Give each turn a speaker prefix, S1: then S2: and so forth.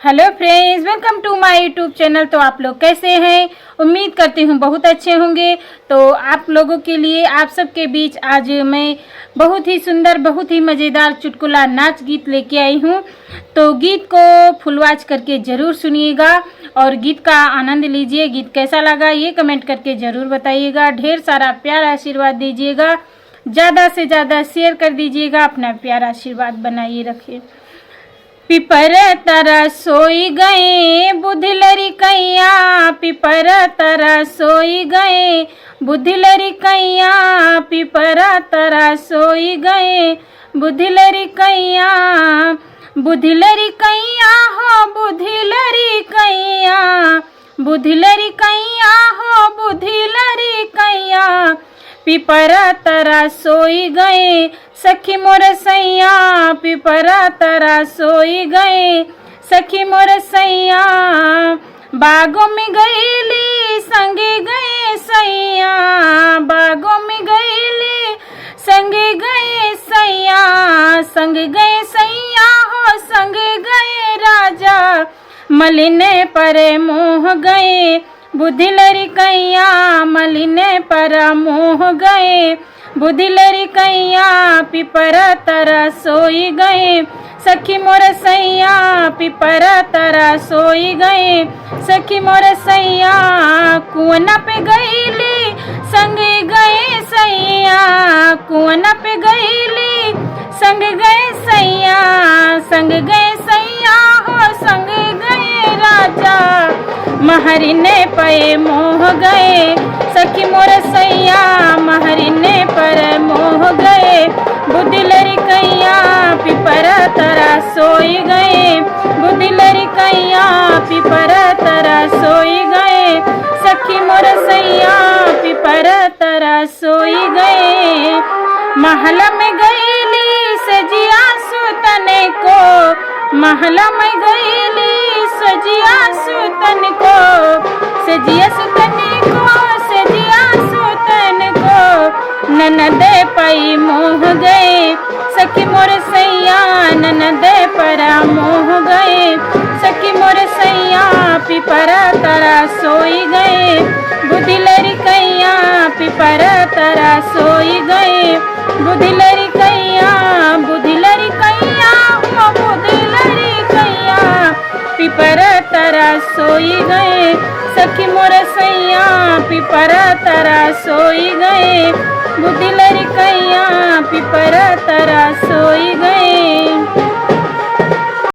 S1: Hello friends, welcome to my YouTube channel. तो आप लोग कैसे हैं? उम्मीद करती हूँ बहुत अच्छे होंगे। तो आप लोगों के लिए आप सबके बीच आज मैं बहुत ही सुंदर, बहुत ही मज़ेदार चुटकुला नाच गीत लेके आई हूँ। तो गीत को फुल वॉच करके ज़रूर सुनिएगा और गीत का आनंद लीजिए। गीत कैसा लगा ये कमेंट करके ज़रूर बताइएगा। ढेर सारा प्यार आशीर्वाद दीजिएगा, ज़्यादा से ज़्यादा शेयर कर दीजिएगा। अपना प्यार आशीर्वाद बनाइए रखिए। पिपर तरह सोई गए बुधिलरी कैया, पिपर तरह सोई गए बुधिलरी कैया, पिपर तरह सोई गए बुधिलरी कैया। बुधिलरी कैया हो बुधिलरी कैया, बुधिलरी कैया हो बुधिलरी कैया, पिपर तरह सोई गए सखी मोर सैया, पिपर तरह सोई गए सखी मोर सैया। बागों में गईली संगे गए सैया, बागों में गईली संगे गए सैया, संग गए सैया हो संग गए राजा, मलिने पर मोह गए बुधिलरी कैया, मलिने पर मोह गए बुधिलरी कैया, पिपर तरह सोई गए सखी मोर सैया, पिपर तरह सोई गए सखी मोर सैया। कुआं पे गईली संग गए सैया, कुआं पे गईली संग गए सैया, संग गए सैया हो संग गए राजा, महरिने पे मोह गए सखी मोर सैया, महरिने पर मोह गए बुधिलरी कैया, पिपर तरह सोई गए बुधिलरी कैया, पिपर तरह सोई गए सखी मोर सैया, पिपर तरह सोई गए। महल में गईली सजिया सुतने को, महल में गईली सजिया सुतन को, सजिया सुतने को, सजिया सुतन को, ननद पई मोह गए सखी मोर सैया, ननद पर मोह गए सखी मोर सैया, पिपर तरह सोई गए बुधिलरी कैया, पिपर तरह सोई गए बुधिलरी कैया, बुधिलरी कैया हो बुधिलरी कैया, पिपर तरह सोई गए सखी मोर सैया, पिपर तरह सोई गए बुधिलरी कैया, पिपर तरह सोई गए।